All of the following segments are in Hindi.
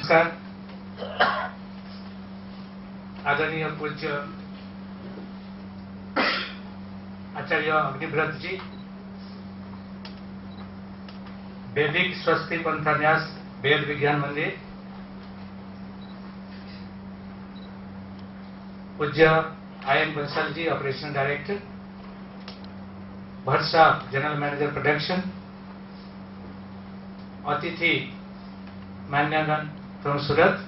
नमस्कार। आदरणीय पूज्य आचार्य अग्निव्रत जी, वैदिक स्वस्ति पंथान्यास वेद विज्ञान मंदिर, पूज्य IN Bansal ji, operation director, Bhatt साहब, जनरल मैनेजर प्रोडक्शन, अतिथि मान्यगण फ्रॉम सूरत,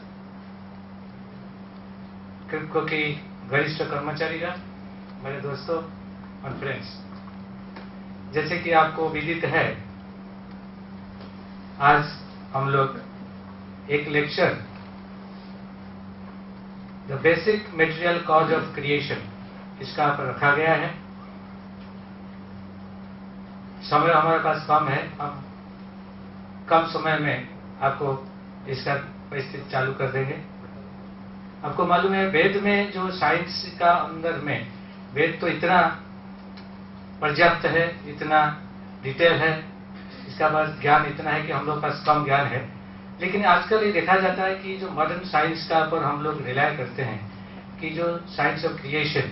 क्रिप्को की वरिष्ठ कर्मचारीगण, मेरे दोस्तों और फ्रेंड्स, जैसे कि आपको विदित है, आज हम लोग एक lecture the basic material cause of creation इसका पर रखा गया है। समय हमारे पास कम है, हम कम समय में आपको इसका परिस्थिति चालू कर देंगे। आपको मालूम है, वेद में जो साइंस का अंदर में, वेद तो इतना पर्याप्त है, इतना डिटेल है, इसका पास ज्ञान इतना है कि हम लोग पास कम ज्ञान है। लेकिन आजकल ये देखा जाता है कि जो मॉडर्न साइंस का पर हम लोग रिलाय करते हैं कि जो science of creation,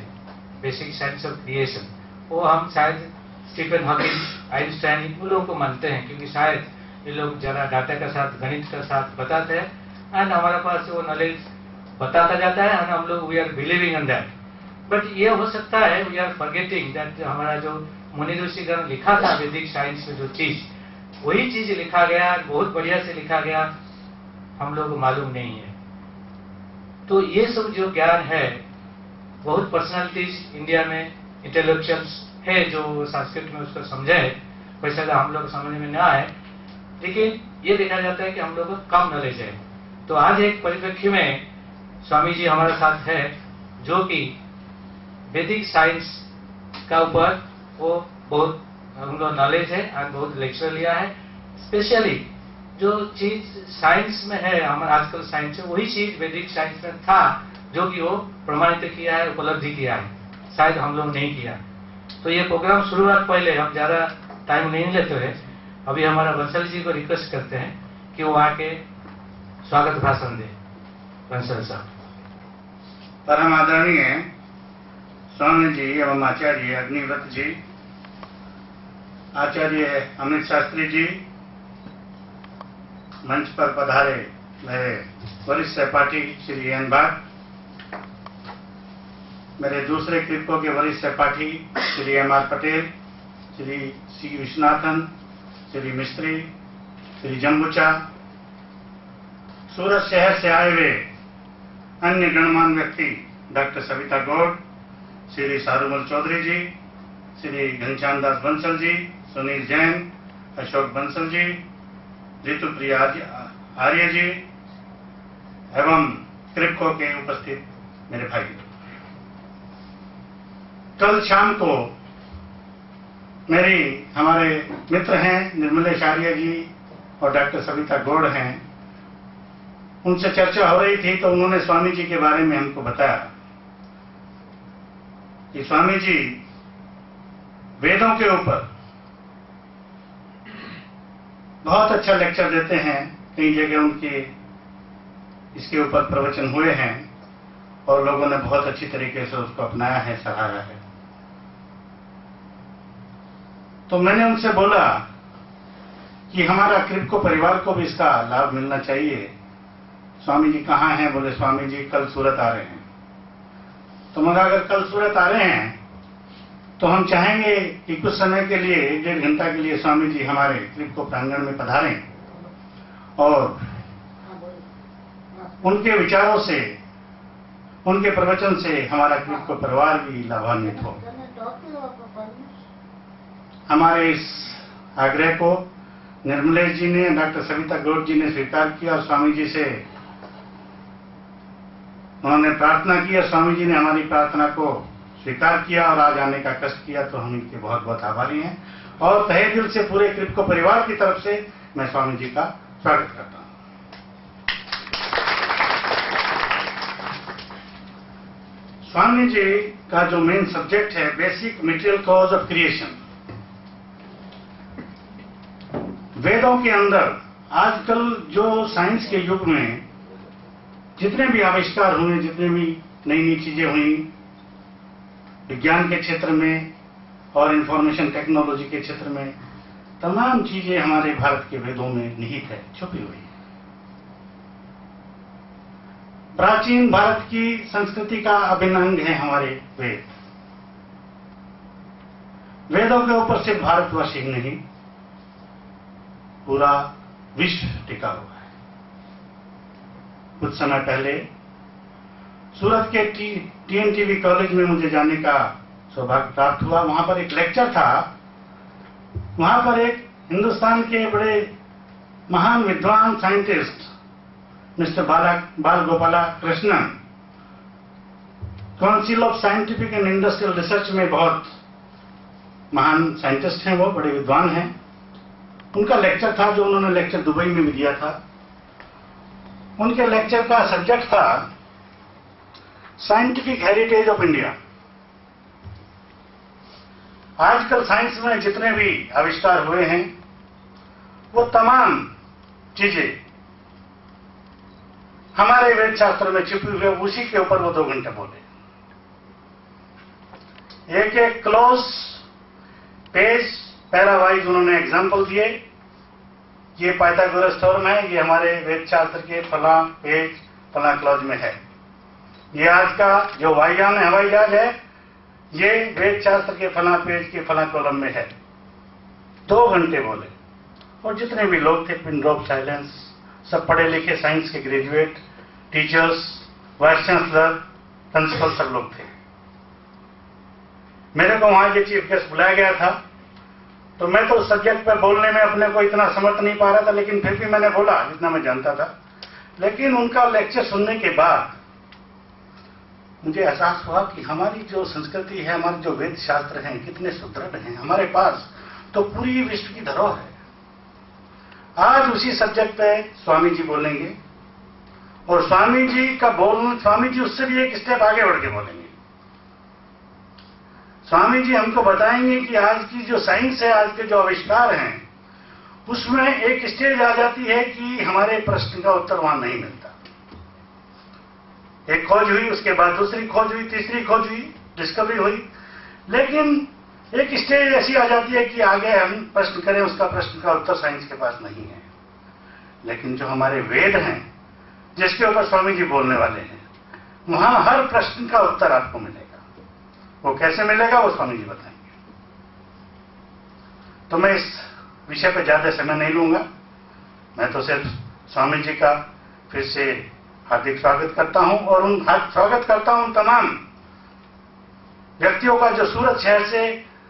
basic science of creation, वो हम शायद स्टीफन हॉकिंग, आइंस्टाइन, इन लोगों को मानते हैं, क्योंकि शायद ये लोग ज़्यादा डाटा का साथ, गणित का साथ बताते हैं एंड हमारे पास वो नॉलेज बताता जाता है एंड हम लोग we are believing in that. But ये हो सकता है वी आर फॉरगेटिंग दैट हमारा जो मुनि ऋषिगण लिखा था वैदिक साइंस में, जो चीज वही चीज लिखा गया, बहुत बढ़िया से लिखा गया, हम लोग को मालूम नहीं है। तो ये सब जो ज्ञान है, बहुत पर्सनालिटीज इंडिया में इंटेलेक्चुअल्स है जो संस्कृत में उसको समझे, वैसे हम लोग समझने में ना आए, लेकिन ये देखा जाता है कि हम लोग को कम नॉलेज है। तो आज एक परिप्रेक्ष्य में स्वामी जी हमारे साथ है, जो कि वैदिक साइंस का ऊपर वो बहुत उनको नॉलेज है और बहुत लेक्चर लिया है। स्पेशली जो चीज साइंस में है, हमारा आजकल साइंस है, वही चीज वैदिक साइंस में था, जो कि वो प्रमाणित किया है, उपलब्धि किया है, शायद हम लोग नहीं किया। तो ये प्रोग्राम शुरुआत पहले हम ज्यादा टाइम नहीं लेते हैं, अभी हमारा बंसल जी को रिक्वेस्ट करते हैं कि वो आके स्वागत भाषण दे। बंसल साहब। परम आदरणीय स्वामी जी एवं आचार्य अग्निव्रत जी, आचार्य अमित शास्त्री जी, मंच पर पधारे मेरे वरिष्ठ सहपाठी श्री एन भाट, मेरे दूसरे क्रिप्को के वरिष्ठ सहपाठी श्री MR पटेल, श्री C विश्वनाथन, श्री मिस्त्री, श्री जम्बूचा, सूरत शहर से आए हुए अन्य गणमान्य व्यक्ति डॉक्टर सविता गौड़, श्री सारूमल चौधरी जी, श्री घनश्याम दास बंसल जी, सुनील जैन, अशोक बंसल जी, ऋतुप्रिया आर्य जी एवं क्रिप्को के उपस्थित मेरे भाई। कल शाम को हमारे मित्र हैं निर्मलेश आर्य जी और डॉक्टर सविता गौड़ हैं, उनसे चर्चा हो रही थी, तो उन्होंने स्वामी जी के बारे में हमको बताया कि स्वामी जी वेदों के ऊपर बहुत अच्छा लेक्चर देते हैं। कई जगह उनके इसके ऊपर प्रवचन हुए हैं और लोगों ने बहुत अच्छी तरीके से उसको अपनाया है, सराहा है। तो मैंने उनसे बोला कि हमारा क्रिप्को परिवार को भी इसका लाभ मिलना चाहिए। स्वामी जी कहाँ हैं? बोले स्वामी जी कल सूरत आ रहे हैं। तो मगर अगर कल सूरत आ रहे हैं तो हम चाहेंगे कि कुछ समय के लिए, 1-1.5 घंटा के लिए स्वामी जी हमारे क्रिप्को प्रांगण में पधारें और उनके विचारों से, उनके प्रवचन से हमारा क्रिप्को परिवार भी लाभान्वित हो। हमारे इस आग्रह को निर्मलेश जी ने, डॉक्टर सविता गौड़ जी ने स्वीकार किया और स्वामी जी से उन्होंने प्रार्थना की और स्वामी जी ने हमारी प्रार्थना को स्वीकार किया और आज आने का कष्ट किया। तो हम इनके बहुत बहुत आभारी हैं और तहे दिल से पूरे क्रिप्को परिवार की तरफ से मैं स्वामी जी का स्वागत करता हूं। स्वामी जी का जो मेन सब्जेक्ट है, basic material cause of creation, वेदों के अंदर आजकल जो साइंस के युग में जितने भी आविष्कार हुए, जितने भी नई नई चीजें हुई विज्ञान के क्षेत्र में और इंफॉर्मेशन टेक्नोलॉजी के क्षेत्र में, तमाम चीजें हमारे भारत के वेदों में निहित है, छुपी हुई है। प्राचीन भारत की संस्कृति का अभिन्न अंग है हमारे वेद। वेदों के ऊपर सिर्फ भारतवर्ष ही नहीं, पूरा विश्व टिका हुआ है। कुछ समय पहले सूरत के TNTV कॉलेज में मुझे जाने का सौभाग्य प्राप्त हुआ। वहां पर एक लेक्चर था। वहां पर एक हिंदुस्तान के बड़े महान विद्वान साइंटिस्ट मिस्टर बाल Gopala Krishnan, council of scientific and industrial research में बहुत महान साइंटिस्ट हैं, वो बड़े विद्वान हैं। उनका लेक्चर था, जो उन्होंने लेक्चर दुबई में भी दिया था। उनके लेक्चर का सब्जेक्ट था साइंटिफिक हेरिटेज ऑफ इंडिया। आजकल साइंस में जितने भी आविष्कार हुए हैं, वो तमाम चीजें हमारे वेद शास्त्र में छिपी हुई है। उसी के ऊपर वो 2 घंटे बोले। एक एक क्लोज पेज पैरा वाइज उन्होंने एग्जाम्पल दिए। ये पाइथागोरस थ्योरम है, ये हमारे वेद शास्त्र के फला पेज फला क्लॉज में है। ये आज का जो वायुयान हवाई जहाज है, ये वेद शास्त्र के फला पेज के फला कॉलम में है। 2 घंटे बोले। और जितने भी लोग थे, पिन ड्रॉप साइलेंस, सब पढ़े लिखे साइंस के graduate, teachers, vice chancellor, principal, सब लोग थे। मेरे को वहां के चीफ गेस्ट बुलाया गया था, तो मैं तो सब्जेक्ट पर बोलने में अपने को इतना समर्थ नहीं पा रहा था, लेकिन फिर भी मैंने बोला जितना मैं जानता था। लेकिन उनका लेक्चर सुनने के बाद मुझे एहसास हुआ कि हमारी जो संस्कृति है, हमारे जो वेद शास्त्र हैं, कितने सुदृढ़ हैं। हमारे पास तो पूरी विश्व की धरोहर है। आज उसी सब्जेक्ट पे स्वामी जी बोलेंगे, और स्वामी जी का बोलना, स्वामी जी उससे भी एक स्टेप आगे बढ़ के बोलेंगे। स्वामी जी हमको बताएंगे कि आज की जो साइंस है, आज के जो आविष्कार हैं, उसमें एक स्टेज आ जाती है कि हमारे प्रश्न का उत्तर वहां नहीं मिलता। एक खोज हुई, उसके बाद दूसरी खोज हुई, तीसरी खोज हुई, डिस्कवरी हुई, लेकिन एक स्टेज ऐसी आ जाती है कि आगे हम प्रश्न करें, उसका प्रश्न का उत्तर साइंस के पास नहीं है। लेकिन जो हमारे वेद हैं, जिसके ऊपर स्वामी जी बोलने वाले हैं, वहां हर प्रश्न का उत्तर आपको मिलेगा। वो कैसे मिलेगा, वो स्वामी जी बताएंगे। तो मैं इस विषय पर ज्यादा समय नहीं लूंगा। मैं तो सिर्फ स्वामी जी का फिर से हार्दिक स्वागत करता हूं, और स्वागत करता हूं तमाम व्यक्तियों का जो सूरत शहर से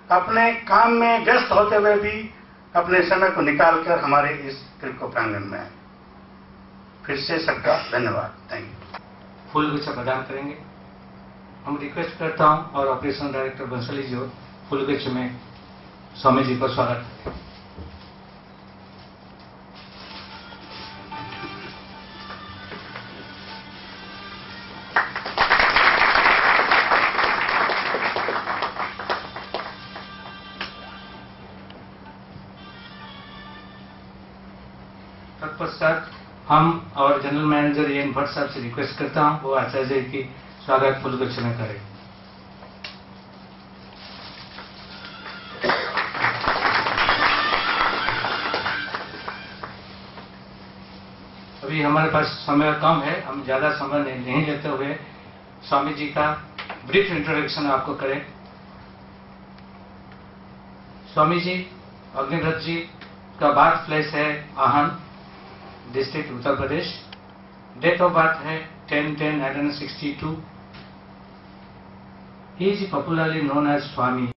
अपने काम में व्यस्त होते हुए भी अपने समय को निकालकर हमारे इस क्रिप्को प्रांगण में आए। फिर से सबका धन्यवाद। Thank you. फूलगुच्छ प्रदान करेंगे। हम रिक्वेस्ट करता हूं, और ऑपरेशन डायरेक्टर बंसली जी फूलगुच्छ में स्वामी जी को स्वागत करें। तत्पश्चात हम और जनरल मैनेजर एन भट्ट साहब से रिक्वेस्ट करता हूं, वो आचार्य जी की स्वागत फूलगुच्छ में करें। अभी हमारे पास समय कम है, हम ज्यादा समय नहीं लेते हुए स्वामी जी का ब्रीफ इंट्रोडक्शन आपको करें। स्वामी जी अग्निव्रत जी का बर्थ प्लेस है Aahan, district Uttar Pradesh. Date of birth है 10/10/1962। He is popularly known as Swami